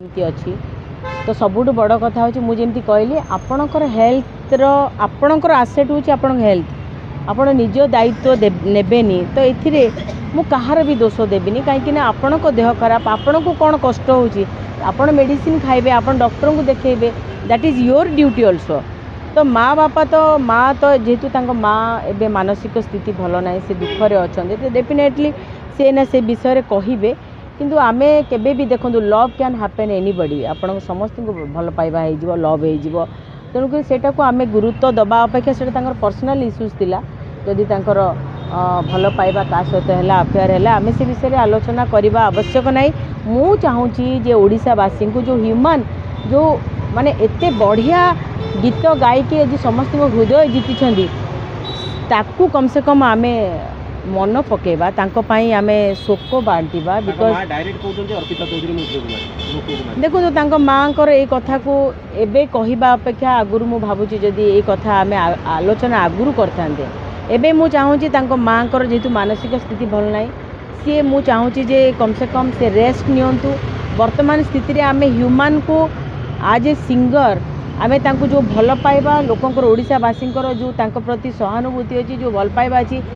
एमती अच्छी तो सबुठ बड़ कथा हूँ मुझे कहली आपणकर हेल्थर आपणकर आसेट हूँ आप हेल्थ आपण निज दायित्व नेबेनी तो ये मु कहार भी दोष देविनी कहीं आपण देह खराब आपण को कौन कष्ट होपण मेडिसिन खाइबे आप डॉक्टर को देखेबे that is your duty also. तो माँ बापा तो माँ तो जेहेतु माँ एवं मानसिक स्थिति भल ना से दुखरे अच्छा तो डेफिनेटली से ना से विषय कहे किंतु आमे केबे भी देखो लव कैन हैपन एनीबडी आपण समस्त को भल पाइबा हो लव हो तेणुक सेटा को आमे गुरुत्व दबा अपेक्षा से पर्सनल इश्यूज थिला जदि भल पाइबा का सहित है अफेयर है आमे से विषय आलोचना करने आवश्यक नहीं। मु चाहूँगी जे ओडिशावासी को जो ह्यूमन जो माने एते बढ़िया गीत गायकी आज समस्त हृदय जीति ताकू कम से कम आमे मन पकेबा आमे शोक बांटा बिकज देखो तो माँ को ये कथा को एबे कहवा अपेक्षा आगुरी मु भावुची जदि ये कथा आमे आलोचना आगुरी करते एबे मु चाहूँगी माँ को जेहेतु मानसिक स्थिति भल ना सी मु चाहूँगी जे कम से कम से रेस्ट नियंतु वर्तमान स्थिति रे आमे ह्यूमन को आज ए सिंगर आमे तांको जो भल पाइबा लोकंकर ओडिशावासी जो तांको प्रति सहानुभूति अच्छी जो भल पाइबा अच्छी